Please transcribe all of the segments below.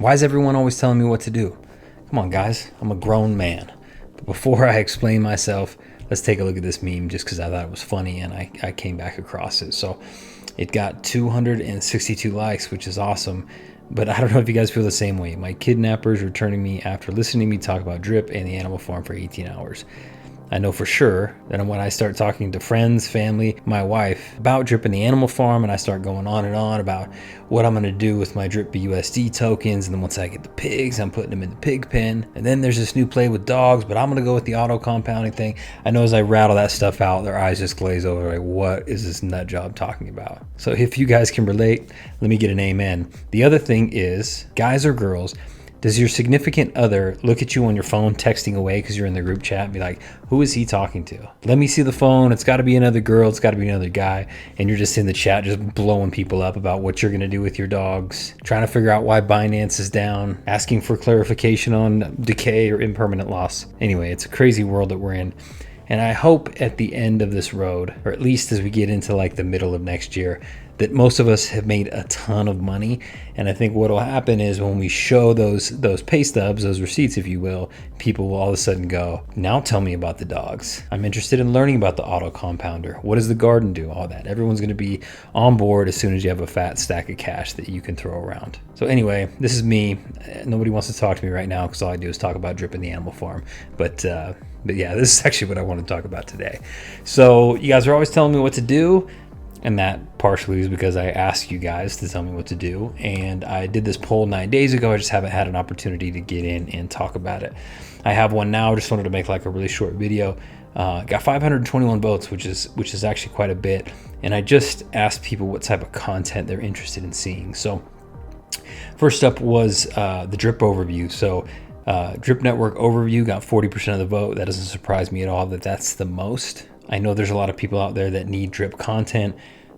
Why is everyone always telling me what to do? Come on, guys, I'm a grown man. But before I explain myself, let's take a look at this meme just because I thought it was funny and I came back across it. So it got 262 likes, which is awesome. But I don't know if you guys feel the same way. My kidnappers returning me after listening to me talk about drip and the animal farm for 18 hours. I know for sure that when I start talking to friends, family, my wife about drip and the animal farm, and I start going on and on about what I'm going to do with my drip BUSD tokens, and then once I get the pigs, I'm putting them in the pig pen, and then there's this new play with dogs, but I'm going to go with the auto compounding thing. I know as I rattle that stuff out, their eyes just glaze over like, what is this nut job talking about? So if you guys can relate, let me get an amen. The other thing is, guys or girls, does your significant other look at you on your phone texting away because you're in the group chat and be like, who is he talking to? Let me see the phone. It's got to be another girl. It's got to be another guy. And you're just in the chat just blowing people up about what you're going to do with your dogs, trying to figure out why Binance is down, asking for clarification on decay or impermanent loss. Anyway, it's a crazy world that we're in. And I hope at the end of this road, or at least as we get into like the middle of next year, that most of us have made a ton of money. And I think what will happen is when we show those pay stubs, those receipts, if you will, people will all of a sudden go, now tell me about the dogs. I'm interested in learning about the auto compounder. What does the garden do? All that. Everyone's going to be on board as soon as you have a fat stack of cash that you can throw around. So anyway, this is me. Nobody wants to talk to me right now because all I do is talk about drip in the animal farm. But yeah, this is actually what I want to talk about today. So you guys are always telling me what to do. And that partially is because I asked you guys to tell me what to do. And I did this poll 9 days ago. I just haven't had an opportunity to get in and talk about it. I have one now. I just wanted to make like a really short video. Got 521 votes, which is actually quite a bit. And I just asked people what type of content they're interested in seeing. So first up was the drip overview. So drip network overview got 40% of the vote. That doesn't surprise me at all that that's the most. I know there's a lot of people out there that need drip content.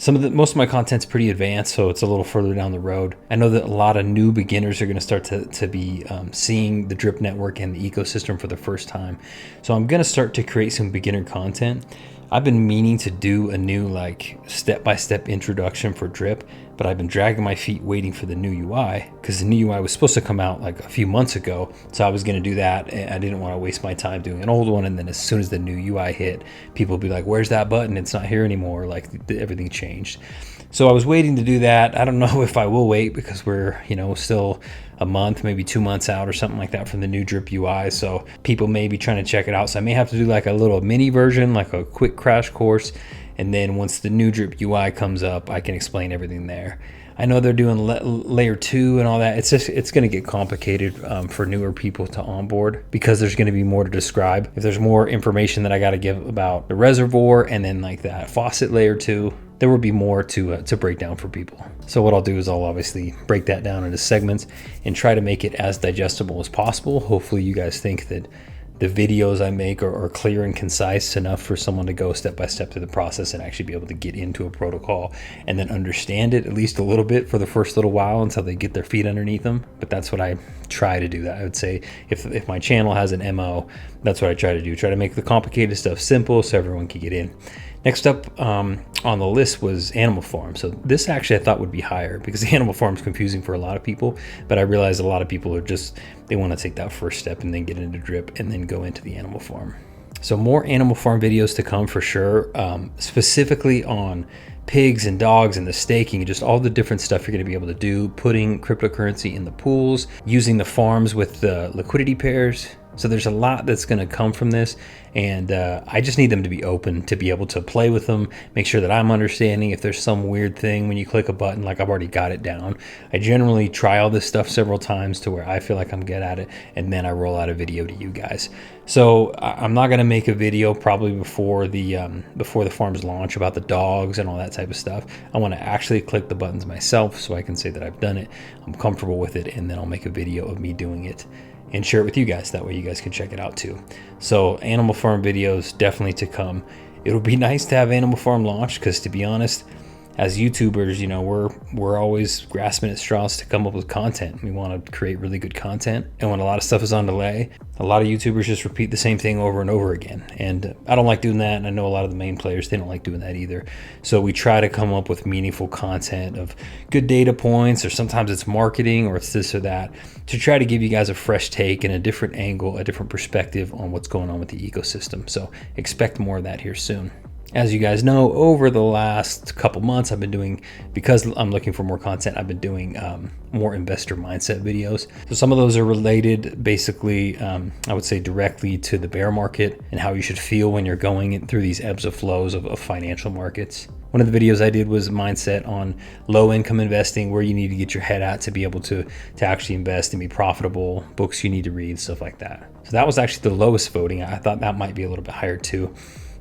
Most of my content's pretty advanced, so it's a little further down the road. I know that a lot of new beginners are going to start to be seeing the drip network and the ecosystem for the first time. So I'm going to start to create some beginner content. I've been meaning to do a new like step-by-step introduction for drip, but I've been dragging my feet waiting for the new UI because the new UI was supposed to come out like a few months ago. So I was going to do that, and I didn't want to waste my time doing an old one. And then as soon as the new UI hit, people would be like, where's that button? It's not here anymore. Like everything changed. So I was waiting to do that. I don't know if I will wait because we're, still a month, maybe 2 months out or something like that from the new drip UI. So people may be trying to check it out. So I may have to do like a little mini version, like a quick crash course. And then once the new drip UI comes up, I can explain everything there. I know they're doing layer 2 and all that. It's going to get complicated for newer people to onboard because there's going to be more to describe. If there's more information that I got to give about the reservoir and then like that faucet layer 2, there will be more to break down for people. So what I'll do is I'll obviously break that down into segments and try to make it as digestible as possible. Hopefully you guys think that the videos I make are clear and concise enough for someone to go step by step through the process and actually be able to get into a protocol and then understand it at least a little bit for the first little while until they get their feet underneath them. But that's what I try to do. That I would say if my channel has an MO, that's what I try to do. Try to make the complicated stuff simple so everyone can get in. Next up on the list was Animal Farm. So this actually I thought would be higher because the Animal Farm is confusing for a lot of people, but I realized a lot of people are they want to take that first step and then get into drip and then go into the Animal Farm. So more Animal Farm videos to come for sure, specifically on pigs and dogs and the staking and just all the different stuff you're going to be able to do, putting cryptocurrency in the pools, using the farms with the liquidity pairs. So there's a lot that's going to come from this, and I just need them to be open to be able to play with them, make sure that I'm understanding if there's some weird thing when you click a button, like I've already got it down. I generally try all this stuff several times to where I feel like I'm good at it, and then I roll out a video to you guys. So I'm not going to make a video probably before the farms launch about the dogs and all that type of stuff. I want to actually click the buttons myself so I can say that I've done it, I'm comfortable with it, and then I'll make a video of me doing it and share it with you guys. That way you guys can check it out too. So Animal Farm videos definitely to come. It'll be nice to have Animal Farm launch because to be honest, as YouTubers, you know, we're always grasping at straws to come up with content. We want to create really good content. And when a lot of stuff is on delay, a lot of YouTubers just repeat the same thing over and over again. And I don't like doing that. And I know a lot of the main players, they don't like doing that either. So we try to come up with meaningful content of good data points, or sometimes it's marketing, or it's this or that, to try to give you guys a fresh take and a different angle, a different perspective on what's going on with the ecosystem. So expect more of that here soon. As you guys know, over the last couple months, I've been doing, because I'm looking for more content, I've been doing more investor mindset videos. So some of those are related, basically, I would say directly to the bear market and how you should feel when you're going through these ebbs and flows of financial markets. One of the videos I did was mindset on low income investing, where you need to get your head at to be able to actually invest and be profitable, books you need to read, stuff like that. So that was actually the lowest voting. I thought that might be a little bit higher too.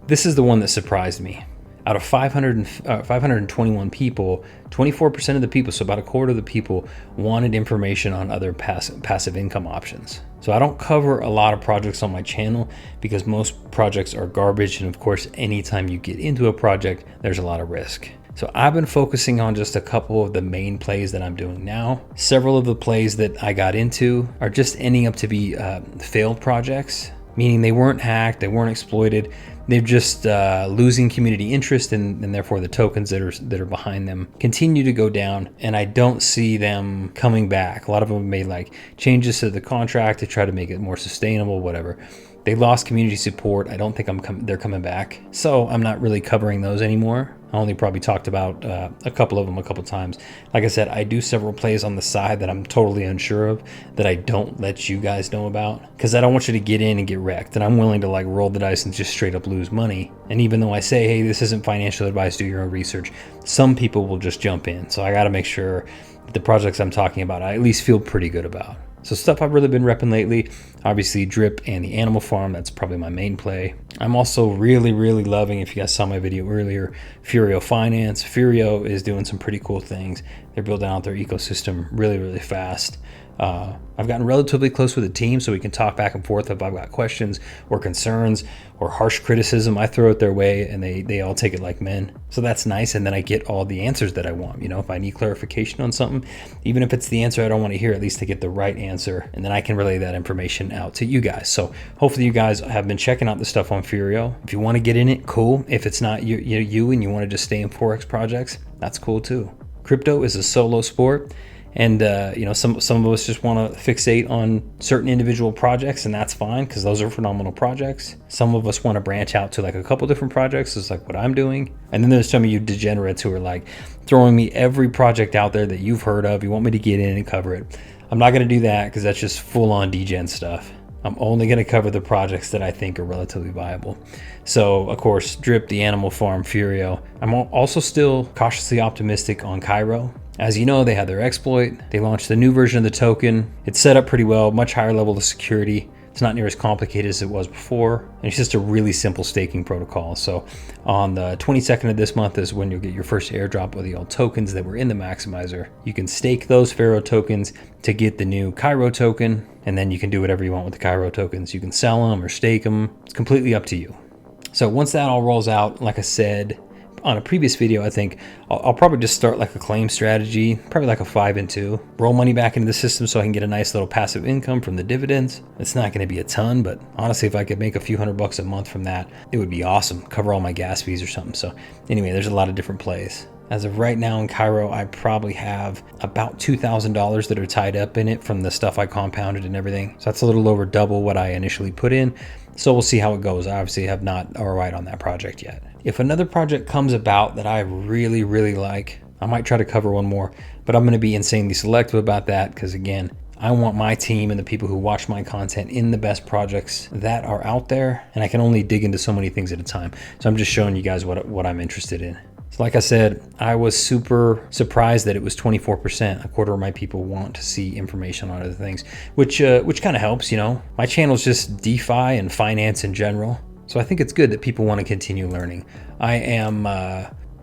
This is the one that surprised me. Out of 521 people, 24% of the people, so about a quarter of the people, wanted information on other passive income options. So I don't cover a lot of projects on my channel because most projects are garbage. And of course, anytime you get into a project, there's a lot of risk. So I've been focusing on just a couple of the main plays that I'm doing now. Several of the plays that I got into are just ending up to be failed projects, meaning they weren't hacked, they weren't exploited. They're just losing community interest, and therefore the tokens that are behind them continue to go down, and I don't see them coming back. A lot of them made like changes to the contract to try to make it more sustainable, whatever. They lost community support. I don't think they're coming back. So I'm not really covering those anymore. I only probably talked about a couple of them a couple times. Like I said, I do several plays on the side that I'm totally unsure of, that I don't let you guys know about, because I don't want you to get in and get wrecked. And I'm willing to like roll the dice and just straight up lose money. And even though I say, hey, this isn't financial advice, do your own research, some people will just jump in. So I got to make sure that the projects I'm talking about, I at least feel pretty good about. So stuff I've really been repping lately, obviously Drip and the Animal Farm. That's probably my main play. I'm also really loving, if you guys saw my video earlier, Furio Finance. Furio is doing some pretty cool things. They're building out their ecosystem really fast. I've gotten relatively close with the team, so we can talk back and forth if I've got questions or concerns or harsh criticism. I throw it their way, and they all take it like men. So that's nice, and then I get all the answers that I want. You know, if I need clarification on something, even if it's the answer I don't want to hear, at least to get the right answer, and then I can relay that information out to you guys. So hopefully you guys have been checking out the stuff on Furio. If you want to get in it, cool. If it's not you and you want to just stay in Forex projects, that's cool too. Crypto is a solo sport. And, you know, some of us just want to fixate on certain individual projects, and that's fine because those are phenomenal projects. Some of us want to branch out to like a couple different projects, is like what I'm doing. And then there's some of you degenerates who are like throwing me every project out there that you've heard of. You want me to get in and cover it. I'm not going to do that because that's just full on degen stuff. I'm only going to cover the projects that I think are relatively viable. So, of course, Drip, the Animal Farm, Furio. I'm also still cautiously optimistic on Cairo. As you know, they had their exploit. They launched the new version of the token. It's set up pretty well, much higher level of security. It's not near as complicated as it was before. And it's just a really simple staking protocol. So on the 22nd of this month is when you'll get your first airdrop of the old tokens that were in the maximizer. You can stake those Pharaoh tokens to get the new Cairo token. And then you can do whatever you want with the Cairo tokens. You can sell them or stake them. It's completely up to you. So once that all rolls out, like I said, on a previous video, I think I'll probably just start like a claim strategy, probably like a 5 and 2. Roll money back into the system so I can get a nice little passive income from the dividends. It's not going to be a ton, but honestly, if I could make a few $100 a month from that, it would be awesome. Cover all my gas fees or something. So anyway, there's a lot of different plays. As of right now in Cairo, I probably have about $2,000 that are tied up in it from the stuff I compounded and everything. So that's a little over double what I initially put in. So we'll see how it goes. I obviously have not ROI'd on that project yet. If another project comes about that I really like, I might try to cover one more, but I'm going to be insanely selective about that because, again, I want my team and the people who watch my content in the best projects that are out there, and I can only dig into so many things at a time. So I'm just showing you guys what I'm interested in. So like I said, I was super surprised that it was 24%. A quarter of my people want to see information on other things, which kind of helps, you know. My channel is just DeFi and finance in general. So I think it's good that people want to continue learning. I am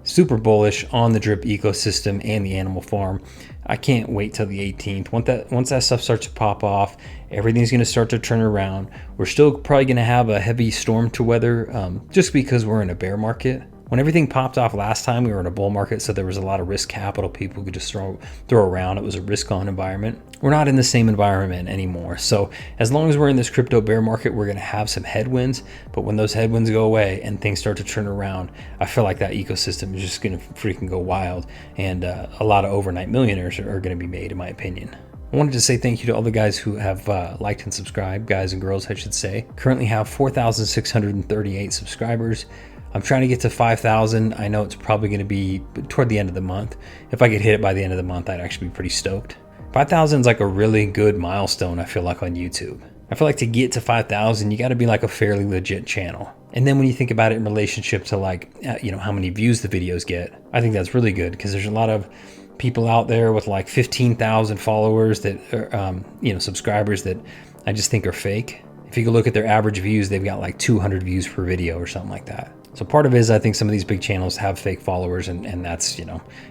super bullish on the Drip ecosystem and the Animal Farm. I can't wait till the 18th. Once that stuff starts to pop off, everything's going to start to turn around. We're still probably going to have a heavy storm to weather just because we're in a bear market. When everything popped off last time, we were in a bull market, so there was a lot of risk capital people could just throw around. It was a risk-on environment. We're not in the same environment anymore. So as long as we're in this crypto bear market, we're going to have some headwinds. But when those headwinds go away and things start to turn around, I feel like that ecosystem is just going to freaking go wild. And a lot of overnight millionaires are going to be made, in my opinion. I wanted to say thank you to all the guys who have liked and subscribed, guys and girls, I should say. Currently have 4,638 subscribers. I'm trying to get to 5,000. I know it's probably going to be toward the end of the month. If I could hit it by the end of the month, I'd actually be pretty stoked. 5,000 is like a really good milestone, I feel like, on YouTube. I feel like to get to 5,000, you got to be like a fairly legit channel. And then when you think about it in relationship to like, how many views the videos get, I think that's really good because there's a lot of people out there with like 15,000 followers that are, subscribers that I just think are fake. If you go look at their average views, they've got like 200 views per video or something like that. So part of it is I think some of these big channels have fake followers and that's,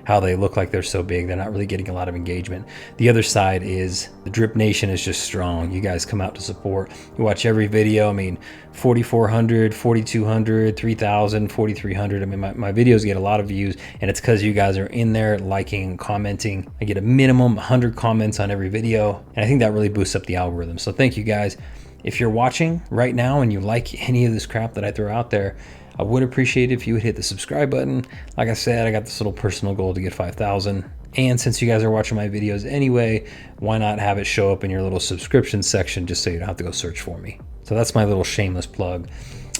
how they look like they're so big. They're not really getting a lot of engagement. The other side is the Drip Nation is just strong. You guys come out to support. You watch every video. I mean, 4,400, 4,200, 3,000, 4,300. I mean, my videos get a lot of views and it's because you guys are in there liking and commenting. I get a minimum 100 comments on every video. And I think that really boosts up the algorithm. So thank you guys. If you're watching right now and you like any of this crap that I throw out there, I would appreciate it if you would hit the subscribe button. Like I said, I got this little personal goal to get 5,000. And since you guys are watching my videos anyway, why not have it show up in your little subscription section just so you don't have to go search for me. So that's my little shameless plug.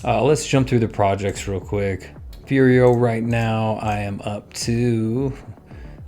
Let's jump through the projects real quick. Furio right now, I am up to...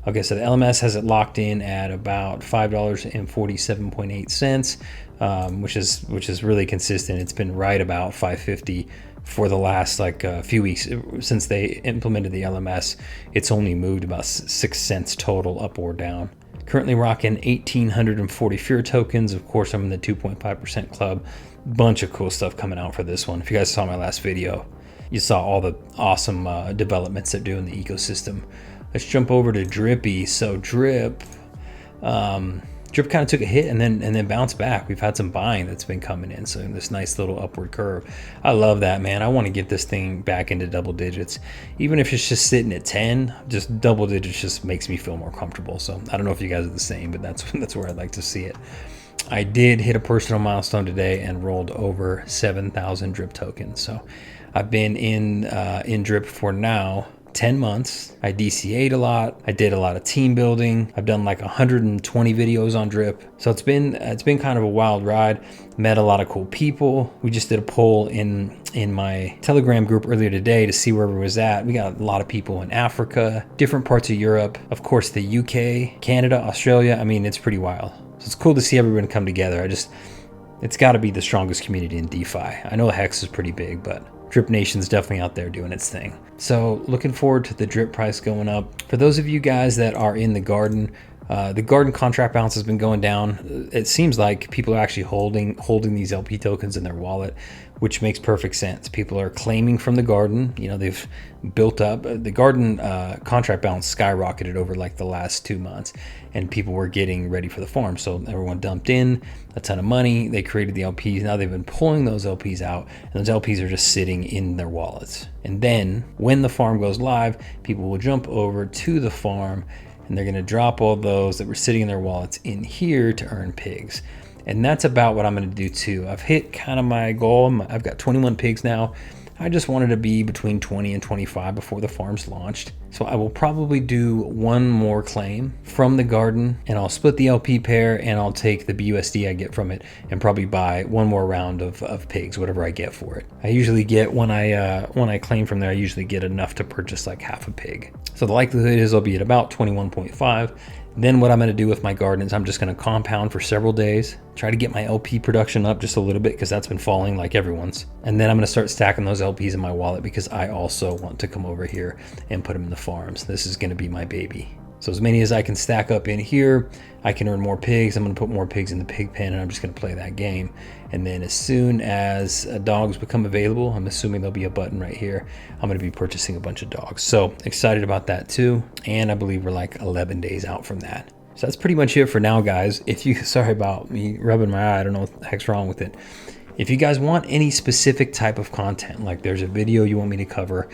Okay, so the LMS has it locked in at about $5.47.8, which is really consistent. It's been right about $5.50 for the last few weeks since they implemented the LMS. It's only moved about 6 cents total up or down. Currently rocking 1,840 Furio tokens. Of course, I'm in the 2.5% club. Bunch of cool stuff coming out for this one. If you guys saw my last video, you saw all the awesome developments they're doing in the ecosystem. Let's jump over to Drippy. So Drip kind of took a hit and then bounced back. We've had some buying that's been coming in, so this nice little upward curve. I love that, man. I want to get this thing back into double digits, even if it's just sitting at 10. Just double digits just makes me feel more comfortable. So I don't know if you guys are the same, but that's where I'd like to see it. I did hit a personal milestone today and rolled over 7,000 Drip tokens. So I've been in Drip for now 10 months. I DCA'd a lot. I did a lot of team building. I've done like 120 videos on Drip. So it's been kind of a wild ride. Met a lot of cool people. We just did a poll in my Telegram group earlier today to see where everyone was at. We got a lot of people in Africa, different parts of Europe, of course the UK, Canada, Australia. I mean, it's pretty wild. So it's cool to see everyone come together. It's got to be the strongest community in DeFi. I know Hex is pretty big, but Drip Nation's definitely out there doing its thing. So looking forward to the Drip price going up. For those of you guys that are in the garden contract balance has been going down. It seems like people are actually holding these LP tokens in their wallet, which makes perfect sense. People are claiming from the garden. They've built up. The garden contract balance skyrocketed over like the last 2 months, and people were getting ready for the farm. So everyone dumped in a ton of money. They created the LPs. Now they've been pulling those LPs out, and those LPs are just sitting in their wallets. And then when the farm goes live, people will jump over to the farm, and they're going to drop all those that were sitting in their wallets in here to earn pigs. And that's about what I'm going to do too. I've hit kind of my goal. I've got 21 pigs now. I just wanted to be between 20 and 25 before the farm's launched. So I will probably do one more claim from the garden, and I'll split the LP pair, and I'll take the BUSD I get from it and probably buy one more round of pigs, whatever I get for it. I usually get, when I claim from there, I usually get enough to purchase like half a pig. So the likelihood is I'll be at about 21.5. Then what I'm going to do with my garden is I'm just going to compound for several days, try to get my LP production up just a little bit because that's been falling like everyone's. And then I'm going to start stacking those LPs in my wallet because I also want to come over here and put them in the farms. This is going to be my baby. So as many as I can stack up in here, I can earn more pigs. I'm going to put more pigs in the pig pen, and I'm just going to play that game. And then as soon as dogs become available, I'm assuming there'll be a button right here, I'm going to be purchasing a bunch of dogs. So excited about that too. And I believe we're like 11 days out from that. So that's pretty much it for now, guys. Sorry about me rubbing my eye. I don't know what the heck's wrong with it. If you guys want any specific type of content, like there's a video you want me to cover,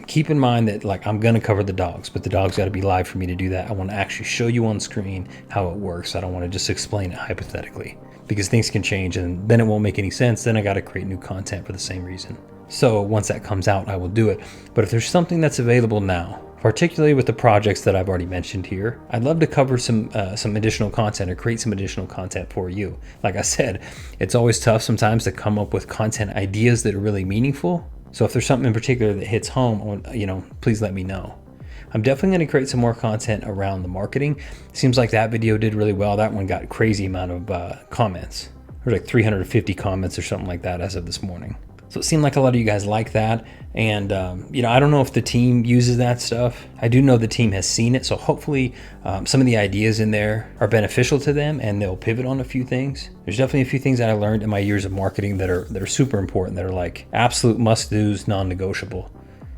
keep in mind that like I'm gonna cover the dogs, but the dogs got to be live for me to do that. I want to actually show you on screen how it works. I don't want to just explain it hypothetically, because things can change and then it won't make any sense. Then I got to create new content for the same reason. So once that comes out, I will do it. But if there's something that's available now, particularly with the projects that I've already mentioned here, I'd love to cover some additional content or create some additional content for you. Like I said, it's always tough sometimes to come up with content ideas that are really meaningful. So if there's something in particular that hits home, please let me know. I'm definitely going to create some more content around the marketing. Seems like that video did really well. That one got crazy amount of comments. There's like 350 comments or something like that as of this morning. So it seemed like a lot of you guys like that. And, I don't know if the team uses that stuff. I do know the team has seen it. So hopefully some of the ideas in there are beneficial to them and they'll pivot on a few things. There's definitely a few things that I learned in my years of marketing that are super important, that are like absolute must-dos, non-negotiable.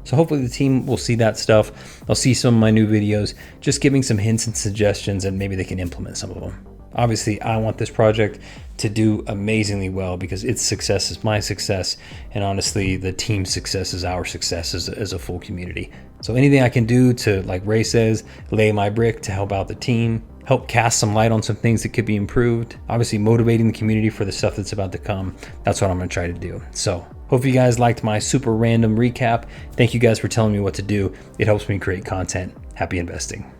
So hopefully the team will see that stuff. They'll see some of my new videos, just giving some hints and suggestions, and maybe they can implement some of them. Obviously, I want this project to do amazingly well because its success is my success. And honestly, the team's success is our success as a full community. So anything I can do to, like Ray says, lay my brick to help out the team, help cast some light on some things that could be improved, obviously motivating the community for the stuff that's about to come. That's what I'm going to try to do. So hope you guys liked my super random recap. Thank you guys for telling me what to do. It helps me create content. Happy investing.